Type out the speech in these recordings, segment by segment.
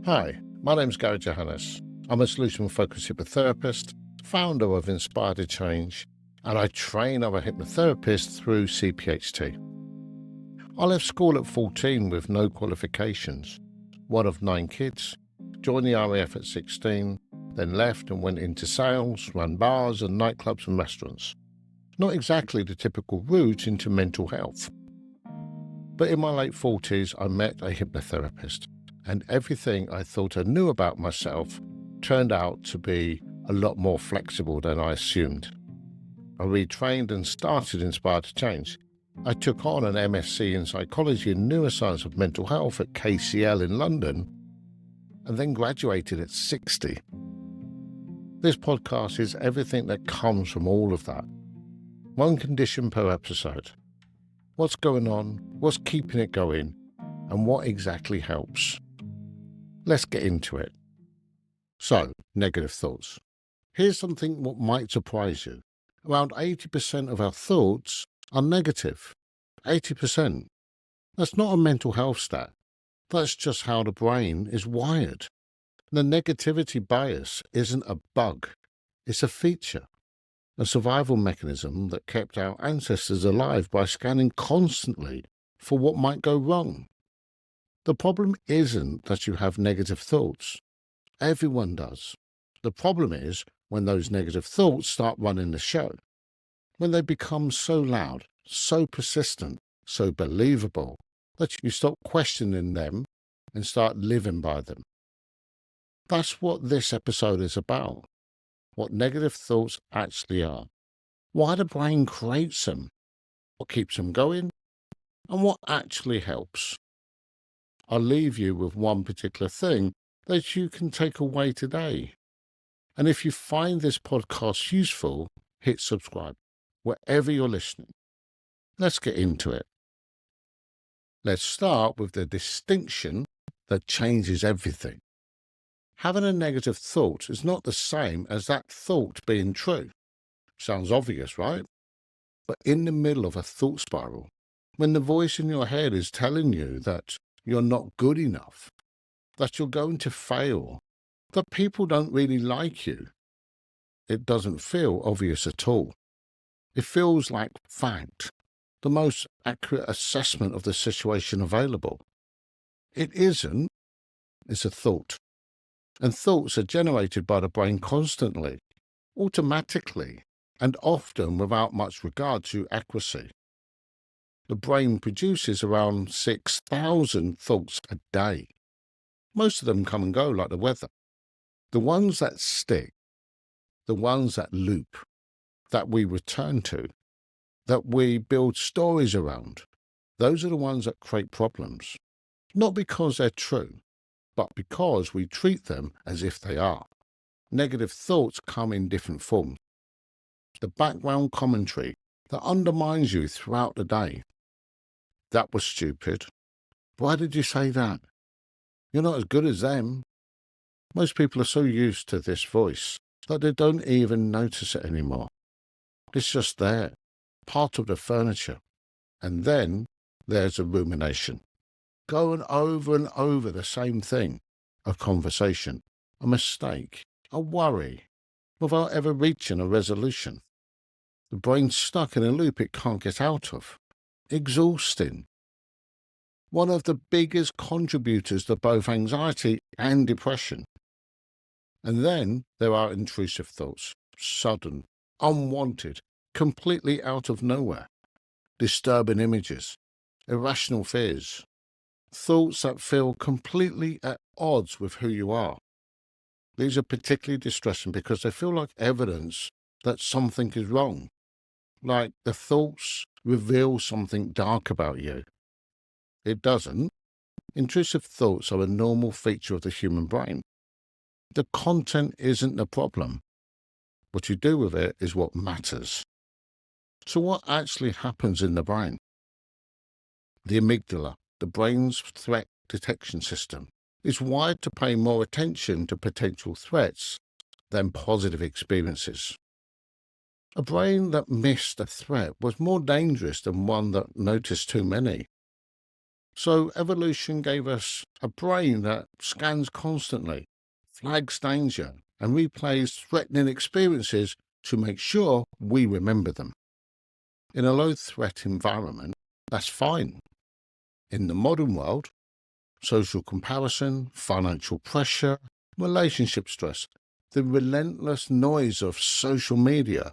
Hi, my name's Gary Johannes. I'm a solution-focused hypnotherapist, founder of Inspired to Change, and I train other hypnotherapists through CPHT. I left school at 14 with no qualifications, one of 9 kids, joined the RAF at 16, then left and went into sales, ran bars and nightclubs and restaurants. Not exactly the typical route into mental health. But in my late 40s, I met a hypnotherapist, and everything I thought I knew about myself turned out to be a lot more flexible than I assumed. I retrained and started Inspired to Change. I took on an MSc in Psychology and Neuroscience of Mental Health at KCL in London, and then graduated at 60. This podcast is everything that comes from all of that. One condition per episode. What's going on, what's keeping it going, and what exactly helps. Let's get into it. So, negative thoughts. Here's something what might surprise you. Around 80% of our thoughts are negative. 80%. That's not a mental health stat. That's just how the brain is wired. The negativity bias isn't a bug. It's a feature. A survival mechanism that kept our ancestors alive by scanning constantly for what might go wrong. The problem isn't that you have negative thoughts. Everyone does. The problem is when those negative thoughts start running the show. When they become so loud, so persistent, so believable, that you stop questioning them and start living by them. That's what this episode is about. What negative thoughts actually are. Why the brain creates them. What keeps them going. And what actually helps. I'll leave you with one particular thing that you can take away today. And if you find this podcast useful, hit subscribe wherever you're listening. Let's get into it. Let's start with the distinction that changes everything. Having a negative thought is not the same as that thought being true. Sounds obvious, right? But in the middle of a thought spiral, when the voice in your head is telling you that you're not good enough, that you're going to fail, that people don't really like you, it doesn't feel obvious at all. It feels like fact, the most accurate assessment of the situation available. It isn't. It's a thought. And thoughts are generated by the brain constantly, automatically, and often without much regard to accuracy. The brain produces around 6,000 thoughts a day. Most of them come and go like the weather. The ones that stick, the ones that loop, that we return to, that we build stories around, those are the ones that create problems. Not because they're true, but because we treat them as if they are. Negative thoughts come in different forms. The background commentary that undermines you throughout the day. That was stupid. Why did you say that? You're not as good as them. Most people are so used to this voice that they don't even notice it anymore. It's just there, part of the furniture. And then there's a rumination. Going over and over the same thing. A conversation, a mistake, a worry, without ever reaching a resolution. The brain's stuck in a loop it can't get out of. Exhausting. One of the biggest contributors to both anxiety and depression. And then there are intrusive thoughts, sudden, unwanted, completely out of nowhere, disturbing images, irrational fears, thoughts that feel completely at odds with who you are. These are particularly distressing because they feel like evidence that something is wrong, like the thoughts reveal something dark about you. It doesn't. Intrusive thoughts are a normal feature of the human brain. The content isn't the problem. What you do with it is what matters. So what actually happens in the brain? The amygdala, the brain's threat detection system, is wired to pay more attention to potential threats than positive experiences. A brain that missed a threat was more dangerous than one that noticed too many. So evolution gave us a brain that scans constantly, flags danger, and replays threatening experiences to make sure we remember them. In a low-threat environment, that's fine. In the modern world, social comparison, financial pressure, relationship stress, the relentless noise of social media,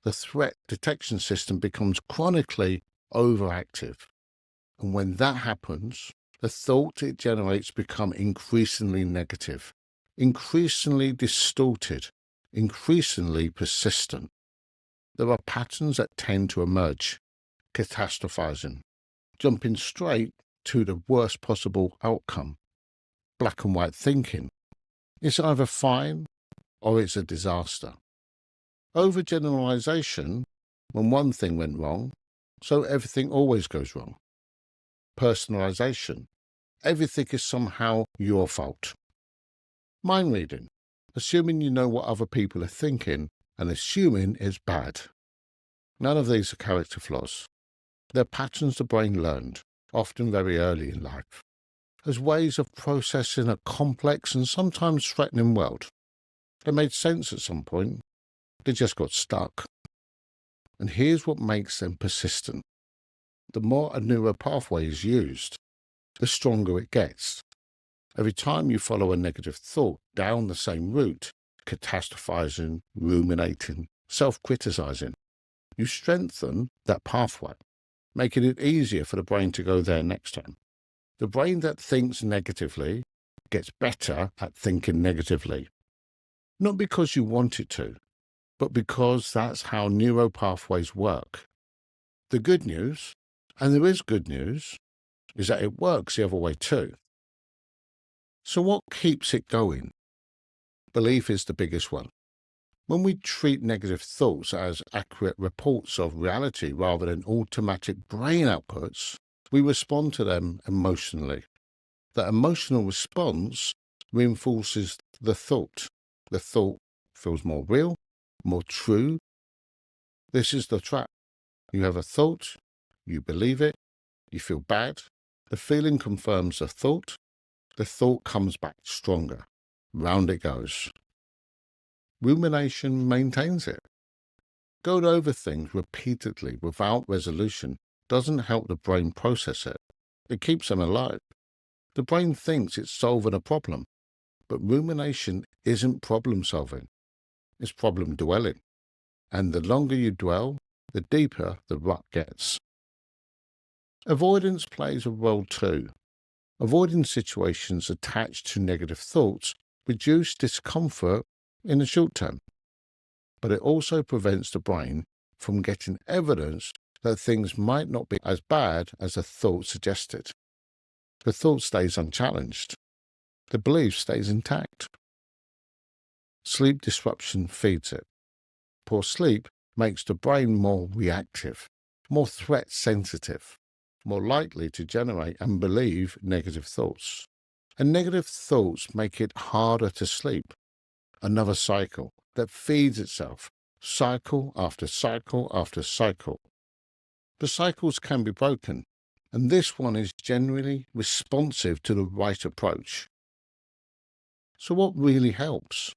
the threat detection system becomes chronically overactive. And when that happens, the thoughts it generates become increasingly negative, increasingly distorted, increasingly persistent. There are patterns that tend to emerge: catastrophizing, jumping straight to the worst possible outcome, black and white thinking. It's either fine or it's a disaster. Overgeneralization, when one thing went wrong, so everything always goes wrong. Personalization, everything is somehow your fault. Mind reading, assuming you know what other people are thinking and assuming it's bad. None of these are character flaws. They're patterns the brain learned, often very early in life, as ways of processing a complex and sometimes threatening world. They made sense at some point. They just got stuck. And here's what makes them persistent. The more a neural pathway is used, the stronger it gets. Every time you follow a negative thought down the same route, catastrophizing, ruminating, self-criticizing, you strengthen that pathway, making it easier for the brain to go there next time. The brain that thinks negatively gets better at thinking negatively. Not because you want it to, but because that's how neural pathways work. The good news, and there is good news, is that it works the other way too. So what keeps it going? Belief is the biggest one. When we treat negative thoughts as accurate reports of reality rather than automatic brain outputs, we respond to them emotionally. That emotional response reinforces the thought. The thought feels more real, more true. This is the trap. You have a thought, you believe it, you feel bad. The feeling confirms the thought comes back stronger. Round it goes. Rumination maintains it. Going over things repeatedly without resolution doesn't help the brain process it. It keeps them alive. The brain thinks it's solving a problem, but rumination isn't problem solving. It's problem dwelling. And the longer you dwell, the deeper the rut gets. Avoidance plays a role too. Avoiding situations attached to negative thoughts reduce discomfort in the short term, but it also prevents the brain from getting evidence that things might not be as bad as the thought suggested. The thought stays unchallenged. The belief stays intact. Sleep disruption feeds it. Poor sleep makes the brain more reactive, more threat sensitive, more likely to generate and believe negative thoughts. And negative thoughts make it harder to sleep. Another cycle that feeds itself, cycle after cycle after cycle. The cycles can be broken, and this one is generally responsive to the right approach. So what really helps?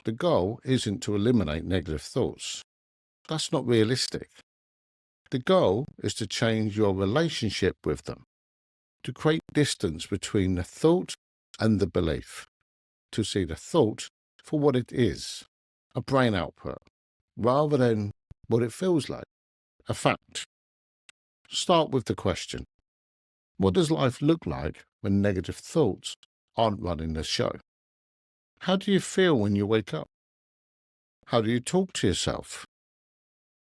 The goal isn't to eliminate negative thoughts. That's not realistic. The goal is to change your relationship with them, to create distance between the thought and the belief, to see the thought for what it is, a brain output, rather than what it feels like, a fact. Start with the question: what does life look like when negative thoughts aren't running the show? How do you feel when you wake up? How do you talk to yourself?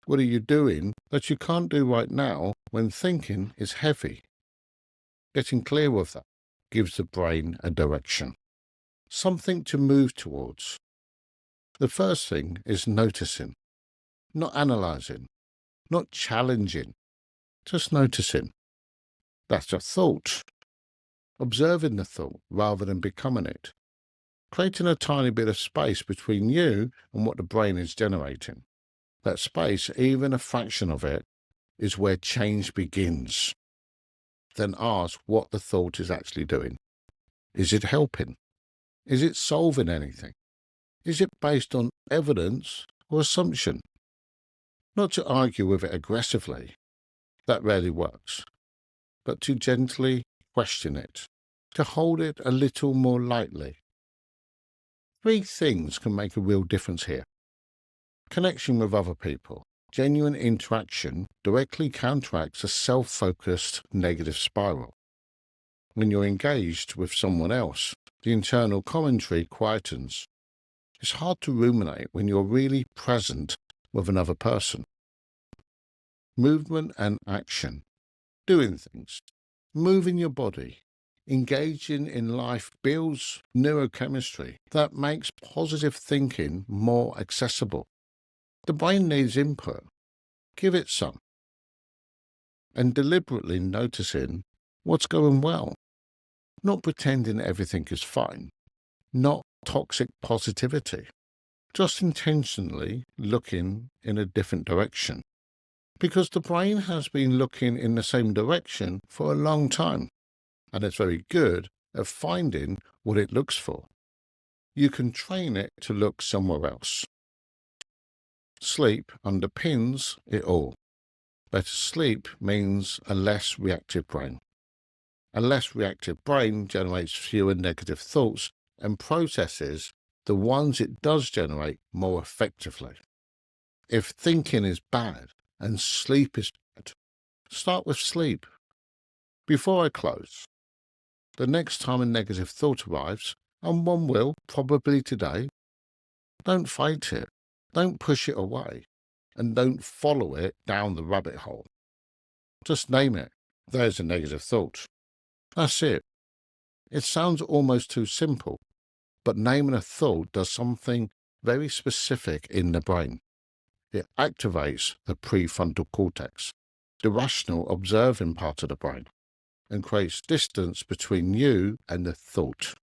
What are you doing that you can't do right now when thinking is heavy? Getting clear with that gives the brain a direction, something to move towards. The first thing is noticing, not analyzing, not challenging, just noticing. That's a thought. Observing the thought rather than becoming it. Creating a tiny bit of space between you and what the brain is generating. That space, even a fraction of it, is where change begins. then ask what the thought is actually doing. Is it helping? Is it solving anything? Is it based on evidence or assumption? Not to argue with it aggressively, that rarely works, but to gently question it, to hold it a little more lightly. 3 things can make a real difference here. Connection with other people. Genuine interaction directly counteracts a self-focused negative spiral. When you're engaged with someone else, the internal commentary quietens. It's hard to ruminate when you're really present with another person. Movement and action. Doing things. Moving your body. Engaging in life builds neurochemistry that makes positive thinking more accessible. The brain needs input. Give it some. And deliberately noticing what's going well. Not pretending everything is fine. Not toxic positivity. Just intentionally looking in a different direction. Because the brain has been looking in the same direction for a long time. And it's very good at finding what it looks for. You can train it to look somewhere else. Sleep underpins it all. Better sleep means a less reactive brain. A less reactive brain generates fewer negative thoughts and processes the ones it does generate more effectively. If thinking is bad and sleep is bad, start with sleep. Before I close, the next time a negative thought arrives, and one will probably today, don't fight it, don't push it away, and don't follow it down the rabbit hole. Just name it. There's a negative thought. That's it. It sounds almost too simple, but naming a thought does something very specific in the brain. It activates the prefrontal cortex, the rational observing part of the brain, and creates distance between you and the thought.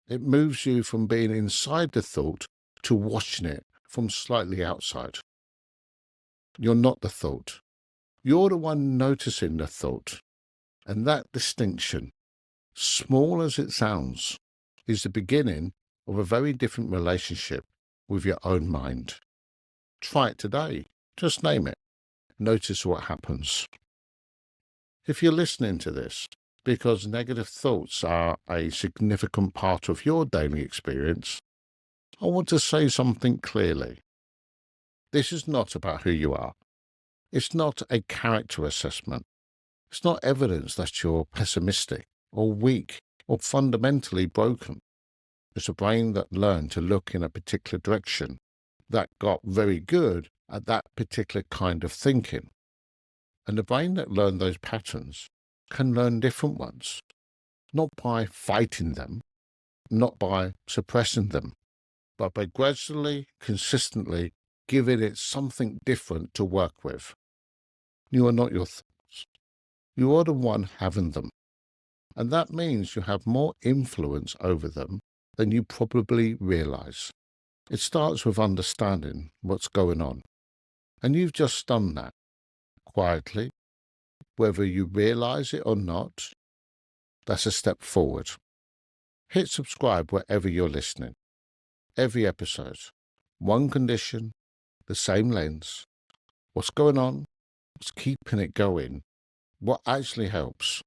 It moves you from being inside the thought to watching it from slightly outside. You're not the thought. You're the one noticing the thought. And that distinction, small as it sounds, is the beginning of a very different relationship with your own mind. Try it today. Just name it. Notice what happens. If you're listening to this because negative thoughts are a significant part of your daily experience, I want to say something clearly. This is not about who you are. It's not a character assessment. It's not evidence that you're pessimistic or weak or fundamentally broken. It's a brain that learned to look in a particular direction, that got very good at that particular kind of thinking. And the brain that learned those patterns can learn different ones, not by fighting them, not by suppressing them, but by gradually, consistently giving it something different to work with. You are not your thoughts. You are the one having them. And that means you have more influence over them than you probably realize. It starts with understanding what's going on. And you've just done that, quietly. Whether you realize it or not, that's a step forward. Hit subscribe wherever you're listening. Every episode, one condition, the same lens. What's going on? What's keeping it going? What actually helps?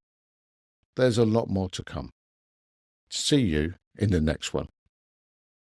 There's a lot more to come. See you in the next one.